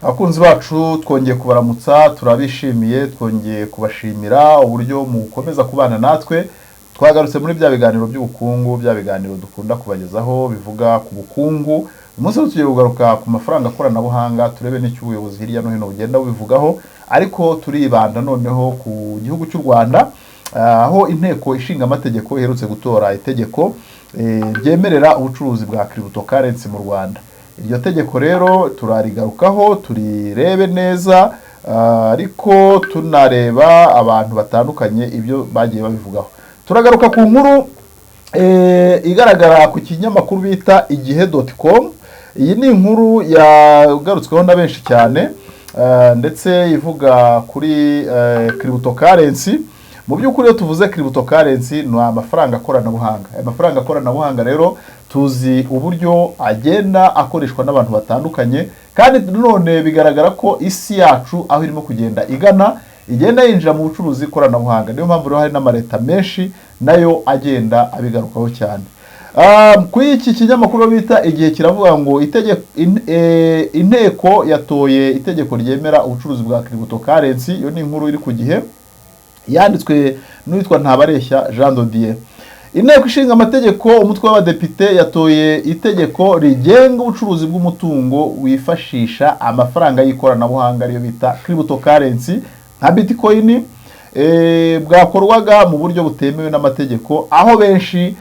Abakunzi bacu twongeye kubaramutsa, turabishimiye, twongeye kubashimira uburyo mukomeza kubana natwe. Twagarutse muri bya biganiro by'ubukungu, bya biganiro dukunda kubagezaho bivuga ku bukungu. Umunsi tugiye kugaruka ku mafaranga koranabuhanga, turebe n'icyo ubuyobozi hirya no hino bugenda bubivugaho, ariko turibanda noneho ku gihugu cy'u Rwanda, aho inteko ishinga amategeko iherutse gutora itegeko ryemerera ubucuruzi bwa cryptocurrency mu Rwanda. Iryo tegeko rero turarigarukaho, turirebe neza, ariko tunareba abantu batandukanye ibyo bagiye babivugaho. Turagaruka ku nkuru igaragara ku kinyamakuru bita igihe.com. Iyi ni inkuru yagarutsweho na benshi cyane, ndetse ivuga kuri cryptocurrency. Mu by'ukuri iyo tuvuze cryptocurrency ni amafaranga koranabuhanga. Amafaranga koranabuhanga rero tuzi uburyo agenda akoreshwa n'abantu batandukanye, kandi none bigaragara ko isi yacu aho irimo kugenda igenda yinjira mu bucuruzi koranabuhanga. Niyo mpamvu rero hari n'amareta menshi nayo agenda abigarukaho cyane. Kuri iki kinyamakuru bita igihe kiravuga ngo inteko yatoye itegeko ryemera ubucuruzi bwa cryptocurrency. Iyo ni inkuru iri ku gihe, yanditswe n'uwitwa Ntabareshya Jean Dodier. Inteko ishinga amategeko umutwe w'abadepite yatoye itegeko rigenga ubucuruzi bw'umutungo wifashisha amafaranga y'ikoranabuhanga ariyo bita cryptocurrency nka Bitcoin, bwakorwaga mu buryo butemewe n'amategeko, aho benshi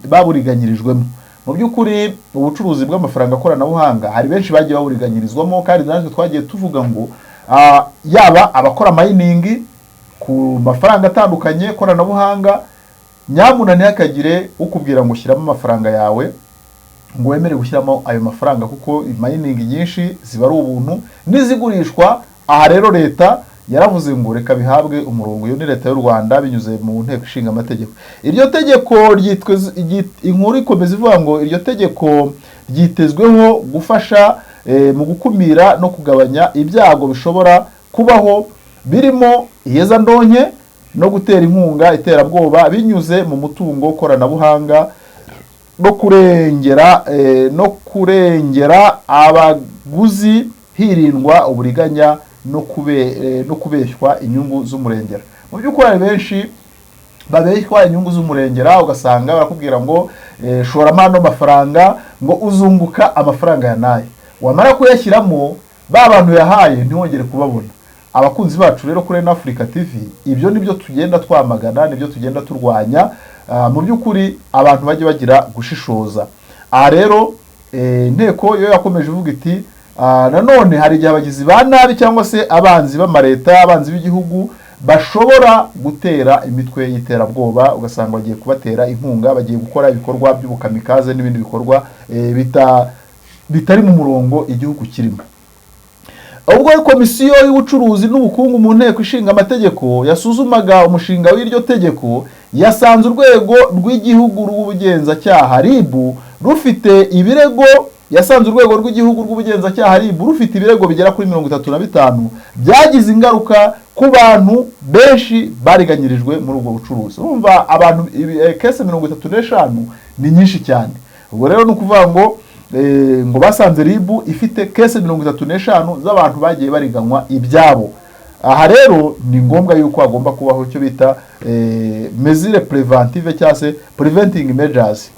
baburiganyirijwemo. Mu by'ukuri ubucuruzi bw'amafaranga koranabuhanga hari benshi bagiye baburiganyirizwamo, kandi natwe twagiye tuvuga ngo yaba abakora mining ku mafaranga atandukanye koranabuhanga, nyamuna ntihakagire ukubwira ngo ushyiramo amafaranga yawe ngo wemere gushyiramo ayo mafaranga, kuko mining nyinshi ziba ari ubuntu n'izigurishwa. Aha rero leta yaravuze ngo reka bihabwe umurongo. Iyo ni leta y'u Rwanda binyuze mu nteko ishinga amategeko. Iryo tegeko inkuru ikomeza ivuga ngo iryo tegeko ryitezweho gufasha mu gukumira no kugabanya ibyago bishobora kubaho, birimo iyezandonke no gutera inkunga iterabwoba binyuze mu mutungo koranabuhanga, no kurengera abaguzi hirindwa uburiganya no kubeshywa inyungu z'umurengera. Mu by'ukuri hari benshi babeshywa inyungu z'umurengera, ugasanga barakubwira ngo shoramo ano mafaranga ngo uzunguka amafaranga ya nayo, wamara kuyashyiramo ba bantu yahaye ntiwongere kubabona. Abakunzi bacu rero kuri Africa TV, ibyo nibyo tugenda twamagana, nibyo tugenda turwanya. Mu by'ukuri abantu bajye bagira gushishoza. Aha rero inteko yo yakomeje ivuga iti nanone hari igihe abagizi ba nabi cyangwa se abanzi b'amareta, abanzi b'igihugu bashobora gutera imitwe y'iterabwoba, ugasanga bagiye kubatera inkunga, bagiye gukora ibikorwa by'ubukamikaze n'ibindi bikorwa bitari mu murongo igihugu kirimo. Ubwo komisiyo y'ubucuruzi n'ubukungu mu nteko ishinga amategeko yasuzumaga umushinga w'iryo tegeko, yasanze urwego rw'igihugu rw'ubugenzacyaha RIB rufite ibirego rufite ibirego bigera kuri 35 byagize ingaruka ku bantu benshi bariganyirijwe muri ubwo bucuruzi. Urumva abantu kese 35 ni nyinshi cyane. Ubwo rero ni ukuvuga ngo basanze RIB ifite kese 35 z'abantu bagiye bariganywa ibyabo. Aha rero ni ngombwa yuko hagomba kubaho icyo bita mesure preventive cyangwa se preventing measures.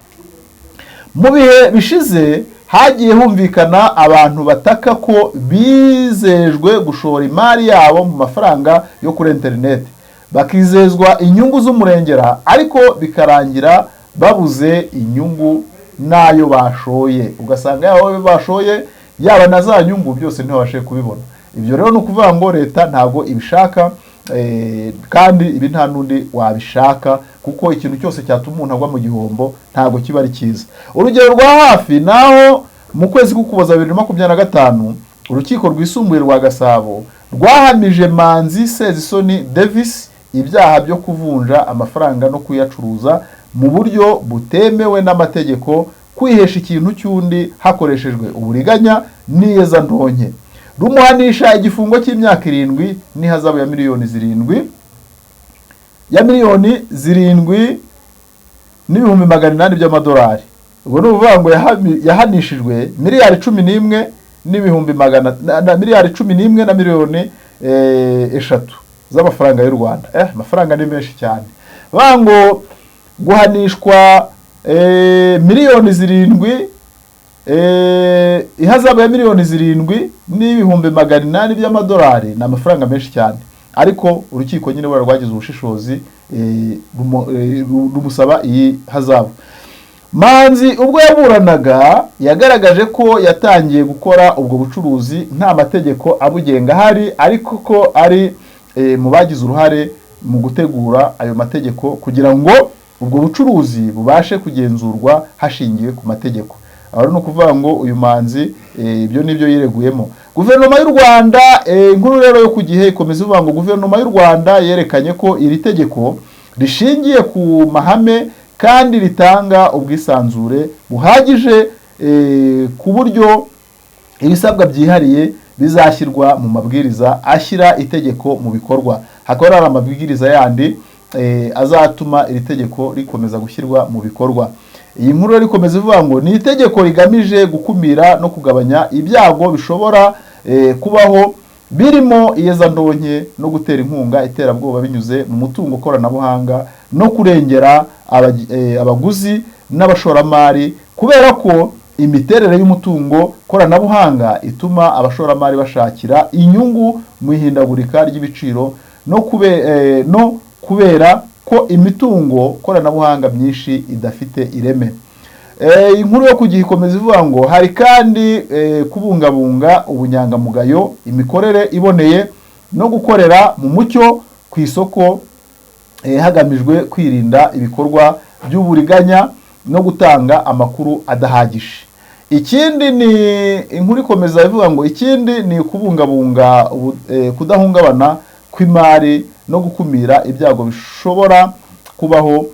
Mu bihe bishize hagiye humvikana abantu bataka ko bizejwe gushora imari yabo mu mafaranga yo kuri internet, bakizezwa inyungu z'umurengera, ariko bikarangira babuze inyungu nayo bashoye. Ugasanga yaho bashoye yaba na za nyungu byose ntibashe kubibona. Ibyo rero ni ukuvuga ngo leta ntabwo ibishaka, kandi ibi nta nundi wabishaka, kuko ikintu cyose cyatuma umuntu agwa mu gihombo ntabwo kiba ari cyiza. Urugero rwa hafi naho mu kwezi k'Ukuboza 2025 urukiko rwisumbuye rwa Gasabo rwahamije Manzi Sezisoni Davis ibyaha byo kuvunja amafaranga no kuyacuruza mu buryo butemewe n'amategeko, kwihesha ikintu cy'undi hakoreshejwe uburiganya n'iyezandonke. Rumuhanisha igifungo cy'imyaka 7 n'ihazabu ya miliyoni 7 n'ibihumbi 800 by'amadolari. Ubwo ni uvuga ngo yahanishijwe miliyari 11 n'ibihumbi na miliyari 11 na miliyoni 3 z'amafaranga y'u Rwanda. Amafaranga ni menshi cyane. Bango guhanishwa miliyoni 7, ihazabu ya miliyoni 7 n'ibihumbi 800 by'amadolari na amafaranga menshi cyane. Ariko urukiko nyine rwagize ubushishozi rumusaba iyi hazabu. Manzi ubwo yaburanaga yagaragaje ko yatangiye gukora ubwo bucuruzi nta mategeko abugenga hari, ariko ko ari mu bagize uruhare mu gutegura ayo mategeko kugira ngo ubwo bucuruzi bubashe kugenzurwa hashingiwe ku mategeko. Aho no kuvuga ngo uyu Manzi ibyo nibyo yireguyemo. Guverinoma y'u Rwanda inkuru rero yo ku Gihe ikomeza ivuga ngo guverinoma y'u Rwanda yerekanye ko iri tegeko rishingiye ku mahame kandi ritanga ubwisanzure buhagije ku buryo ibisabwa byihariye bizashyirwa mu mabwiriza ashyira itegeko mu bikorwa. Hakaba hari amabwiriza yandi azatuma iri tegeko rikomeza gushyirwa mu bikorwa. Iyi nkuru rikomeza ivuga ngo ni itegeko rigamije gukumira no kugabanya ibyago bishobora kubaho birimo iyezandonke no gutera inkunga iterabwoba binyuze mu mutungo koranabuhanga no kurengera abaguzi n'abashoramari, kubera ko imiterere y'umutungo koranabuhanga ituma abashoramari bashakira inyungu mu ihindagurika ry'ibiciro no kubera ko imitungo koranabuhanga myinshi idafite ireme. Inkuru yo ku Gihe ikomeza ivuga ngo hari kandi kubungabunga ubunyangamugayo, imikorere iboneye no gukorera mu mucyo ku isoko hagamijwe kwirinda ibikorwa by'uburiganya no gutanga amakuru adahagije. Ikindi ni inkuru ikomeza ivuga ngo ikindi ni kubungabunga kudahungabana kw'imari no gukumira ibyago bishobora kubaho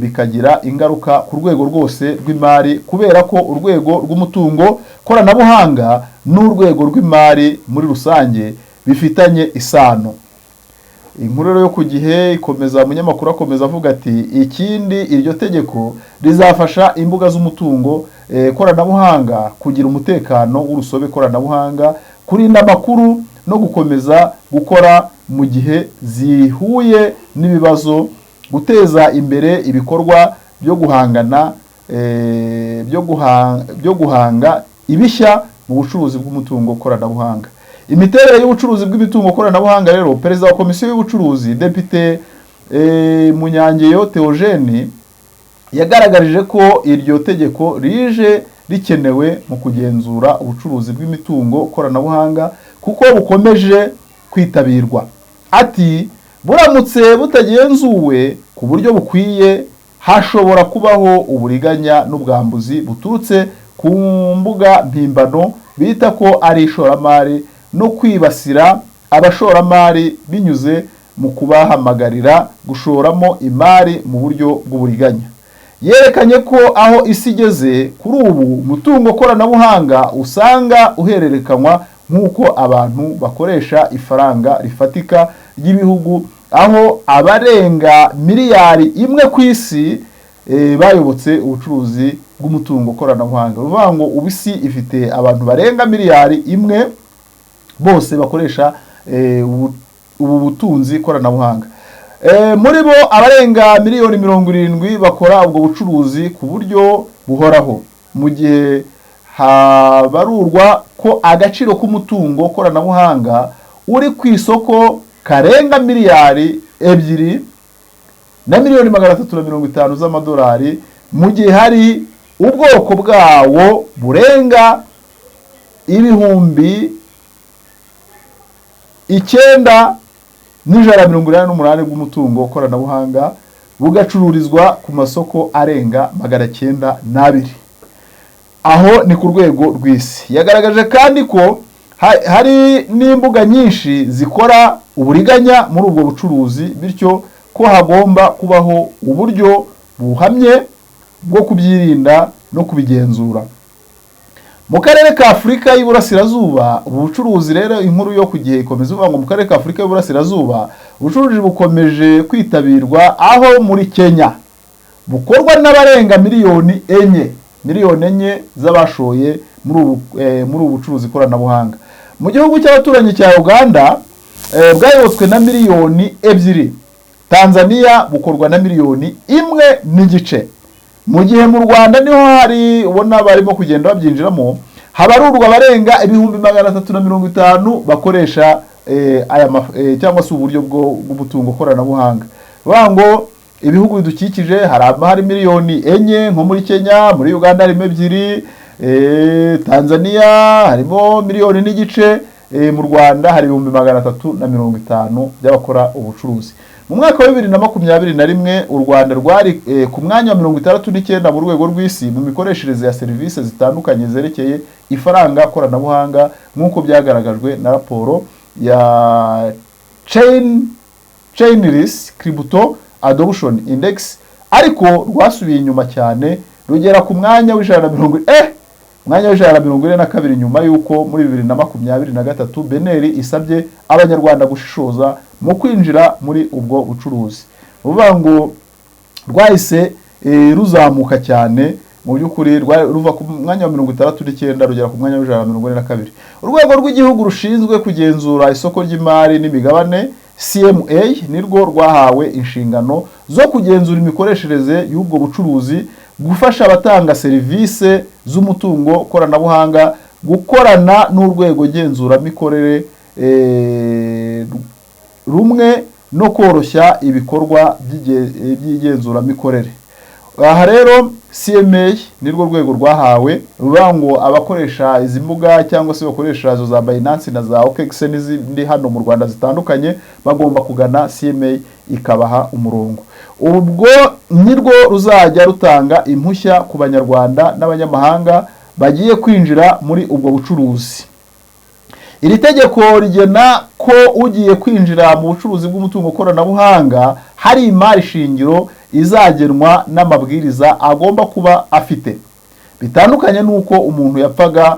bikagira ingaruka ku rwego rwose rw'imari, kubera ko urwego rw'umutungo koranabuhanga n'urwego rw'imari muri rusange bifitanye isano. Inkuru yo ku Gihe ikomeza, umunyamakuru akomeza avuga ati ikindi iryo tegeko rizafasha imbuga z'umutungo koranabuhanga kugira umutekano w'urusobe koranabuhanga, kurinda amakuru no gukomeza gukora mu gihe zihuye n'ibibazo, guteza imbere ibikorwa byo guhanga ibishya mu bucuruzi bw'umutungo koranabuhanga. Imiterere y'ubucuruzi bw'imitungo koranabuhanga rero, perezida wa komisiyo y'ubucuruzi Depite Munyangeyo Theogene yagaragarije ko iryo tegeko rije rikenewe mu kugenzura ubucuruzi bw'imitungo koranabuhanga kuko bukomeje kwitabirwa. Ati buramutse butagenzuwe ku buryo bukwiye hashobora kubaho uburiganya n'ubwambuzi buturutse ku mbuga mpimbano bita ko ari ishoramari no kwibasira abashoramari binyuze mu kubahamagarira gushoramo imari mu buryo bw'uburiganya. Yerekanye ko aho isi igeze kuri ubu umutungo koranabuhanga usanga uhererekanywa nk'uko abantu bakoresha ifaranga rifatika ry'ibihugu, aho abarenga miliyari 1 ku isi bayobotse ubucuruzi bw'umutungo koranabuhanga. Uvuga ngo ubu isi ifite abantu barenga miliyari 1 bose bakoresha ubu butunzi koranabuhanga. Muri bo abarenga miliyoni 70 bakora ubwo bucuruzi ku buryo buhoraho, mu gihe habarurwa ko agaciro k'umutungo koranabuhanga uri ku isoko karenga miliyari 2 na miliyoni 350 z'amadolari, mu gihe hari ubwoko bwawo burenga ibihumbi 9,188 bw'umutungo koranabuhanga bugacururizwa ku masoko arenga 902. Aho ni ku rwego rw'isi. Yagaragaje kandi ko hari n'imbuga nyinshi zikora uburiganya muri ubwo bucuruzi, bityo ko hagomba kubaho uburyo buhamye bwo kubyirinda no kubigenzura. Mu karere ka Afurika y'Iburasirazuba ubucuruzi rero, inkuru yo ku Gihe ikomeza ivuga ngo mu karere ka Afurika y'Iburasirazuba ubucuruzi bukomeje kwitabirwa, aho muri Kenya bukorwa n'abarenga miliyoni 4 z'abashoye muri ubu bucuruzi koranabuhanga. Mu gihugu cy'abaturanyi cya Uganda bwayobotswe na miliyoni 2, Tanzania bukorwa na miliyoni 1.5. Mu gihe mu Rwanda niho hari ubona barimo kugenda babyinjiramo, habarurwa barenga 350 bakoresha cyangwa se uburyo bw'umutungo koranabuhanga. Ngo ibihugu bidukikije hari miliyoni 4 nko muri Kenya, muri Uganda harimo 2, Tanzania harimo miliyoni n'igice, mu Rwanda hari 350 by'abakora ubucuruzi. Mu mwaka wa 2021 u Rwanda rwari ku mwanya wa 69 mu rwego rw'isi mu mikoreshereze ya serivisi zitandukanye zerekeye ifaranga koranabuhanga, nk'uko byagaragajwe na raporo ya Chainalysis Crypto Adoption Index, ariko rwasubiye inyuma cyane rugera ku mwanya w'142 nyuma yuko muri 2023 Beneri isabye abanyarwanda gushishoza mu kwinjira muri ubwo bucuruzi. Uvuga ngo rwahise ruzamuka cyane, mu by'ukuri ruva ku mwanya wa 69 rugera ku mwanya w'142. Urwego rw'igihugu rushinzwe kugenzura isoko ry'imari n'imigabane CMA nirwo rwahawe inshingano zo kugenzura imikoreshereze y'ubwo bucuruzi, gufasha abatanga serivisi z'umutungo koranabuhanga gukorana n'urwego genzuramikorere rumwe no koroshya ibikorwa by'igenzuramikorere. Aha rero CMA nirwo rwego rwahawe ruvuga ngo abakoresha izi mbuga cyangwa se bakoresha zo za Binance na za OKX n'izindi hano mu Rwanda zitandukanye bagomba kugana CMA ikabaha umurongo. Ubwo nirwo ruzajya rutanga impushya ku banyarwanda n'abanyamahanga bagiye kwinjira muri ubwo bucuruzi. Iri tegeko rigena ko ugiye kwinjira mu bucuruzi bw'umutungo koranabuhanga hari imari shingiro izagenwa n'amabwiriza agomba kuba afite, bitandukanye nuko umuntu yapfaga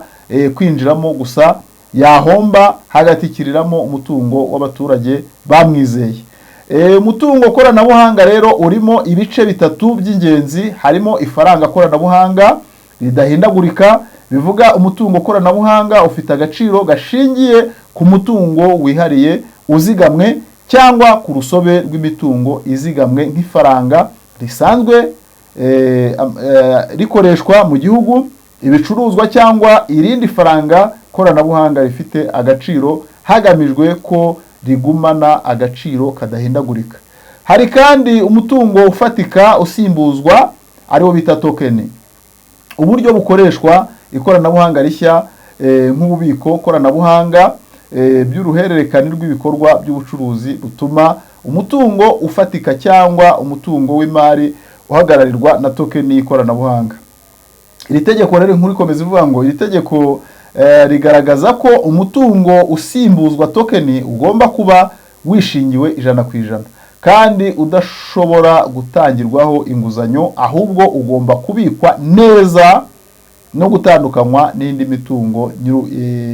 kwinjiramo gusa yahomba hagatikiriramo umutungo w'abaturage bamwizeye. Umutungo koranabuhanga rero urimo ibice bitatu by'ingenzi, harimo ifaranga koranabuhanga ridahindagurika, bivuga umutungo koranabuhanga ufite agaciro gashingiye ku mutungo wihariye uzigamwe cyangwa ku rusobe rw'imitungo izigamwe nk'ifaranga risanzwe rikoreshwa mu gihugu, ibicuruzwa cyangwa irindi faranga koranabuhanga rifite agaciro hagamijwe ko rigumana agaciro kadahindagurika. Hari kandi umutungo ufatika usimbuzwa ariwo bita token, uburyo bukoreshwa ikoranabuhanga rishya nk'ububiko koranabuhanga by'uruhererekane rw'ibikorwa by'ubucuruzi butuma umutungo ufatika cyangwa umutungo w'imari uhagararirwa na token y'ikoranabuhanga. Iri tegeko rero nkuru ikomeza ivuga ngo iri tegeko rigaragaza ko umutungo usimbuzwa token ugomba kuba wishingiwe 100% kandi udashobora gutangirwaho inguzanyo, ahubwo ugomba kubikwa neza no gutandukanywa n'indi mitungo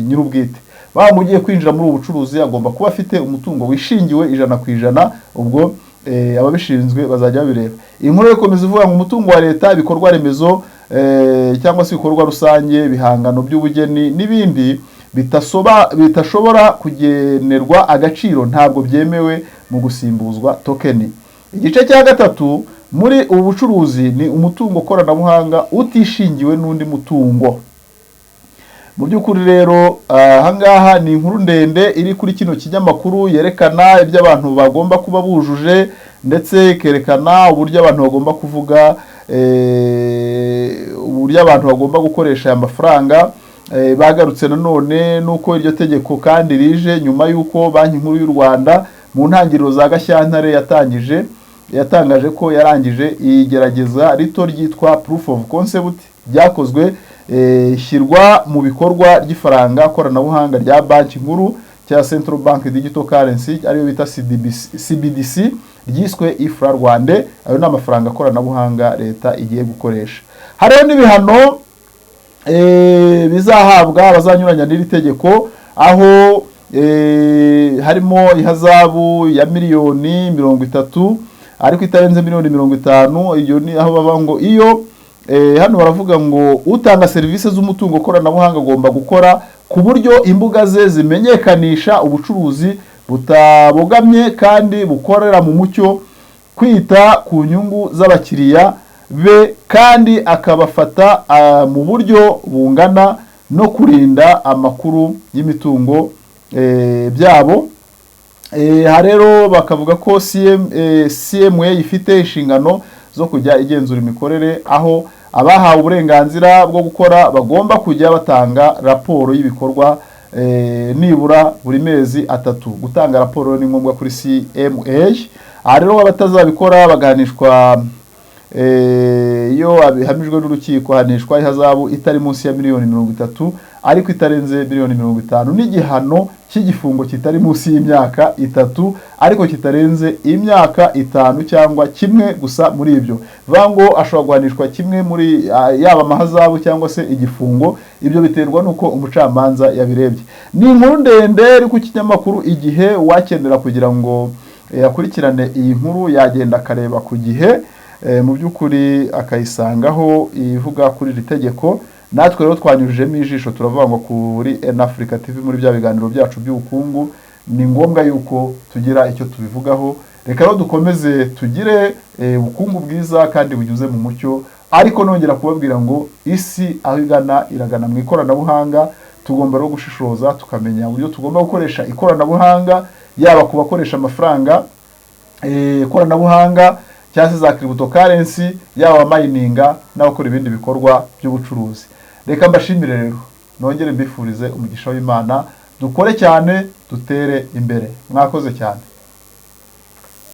nyirubwite. Bamugiye kwinjira muri ubu bucuruzi agomba kuba afite umutungo wishingiwe 100%, ubwo ababishinzwe bazajya babireba. Inkuru ikomeza ivuga ngo umutungo wa leta, ibikorwa remezo cyangwa se ibikorwa rusange, bihangano by'ubugeni n'ibindi bitashobora kugenerwa agaciro ntabwo byemewe mu gusimbuzwa token. Igice cya gatatu muri ubu bucuruzi ni umutungo koranabuhanga utishingiwe n'undi mutungo. Mu by'ukuri rero ahangaha ni inkuru ndende iri kuri kino kinyamakuru yerekana ibyo abantu bagomba kuba bujuje, ndetse ikerekana uburyo abantu bagomba kuvuga, uburyo abantu bagomba gukoresha aya mafaranga. Bagarutse nanone nuko iryo tegeko kandi rije nyuma yuko Banki Nkuru y'u Rwanda mu ntangiriro za Gashyantare yatangaje ko yarangije igerageza rito ryitwa proof of concept ryakozwe shyirwa mu bikorwa ry'ifaranga koranabuhanga rya Banki Nkuru cya Central Bank Digital Currency ariyo bita CBDC ryiswe IFRA Rwanda. Ayo ni amafaranga koranabuhanga leta igiye gukoresha. Hariho n'ibihano bizahabwa abazanyuranya n'iri tegeko, aho harimo ihazabu ya miliyoni 30 ariko itarenze miliyoni 50. Iyo ni aho baba ngo iyo hano baravuga ngo utanga serivisi z'umutungo koranabuhanga agomba gukora ku buryo imbuga ze zimenyekanisha ubucuruzi butabogamye kandi bukorera mu mucyo, kwita ku nyungu z'abakiriya be kandi akabafata mu buryo bungana no kurinda amakuru y'imitungo byabo. Rero bakavuga ko CMA ifite inshingano zo kujya igenzura imikorere, aho abahawe uburenganzira bwo gukora bagomba kujya batanga raporo y'ibikorwa nibura buri mezi 3. Gutanga raporo ni ngombwa kuri CMA. Rero abatazabikora bagahanishwa iyo abihamijwe n'urukiko, hanishwa ihazabu itari munsi ya $30,000 ariko itarenze $50,000 n'igihano cy'igifungo kitari munsi y'imyaka 3 ariko kitarenze imyaka 5 cyangwa kimwe gusa muri ibyo. Vango ashobora guhanishwa kimwe muri yaba amahazabu cyangwa se igifungo, ibyo biterwa nuko umucamanza yabirebye. Ni inkuru ndende ari ku kinyamakuru Igihe, wakenera kugira ngo yakurikirane iyi nkuru yagenda akareba ku Gihe, mu by'ukuri akayisangaho ivuga kuri iri tegeko. Natwe rero twanyujijemo ijisho, turavuga ngo kuri Africa TV muri bya biganiro byacu by'ubukungu ni ngombwa yuko tugira icyo tubivugaho. Reka rero dukomeze tugire ubukungu bwiza kandi bunyuze mu mucyo, ariko nongera kubabwira ngo isi aho igana iragana mu ikoranabuhanga. Tugomba rero gushishoza tukamenya uburyo tugomba gukoresha ikoranabuhanga, yaba ku bakoresha amafaranga ikoranabuhanga cyangwa se za cryptocurrency, yaba mininga n'abakora ibindi bikorwa by'ubucuruzi. Reka mbashimire rero, nongere mbifurize umugisha w'Imana, dukore cyane dutere imbere. Mwakoze cyane.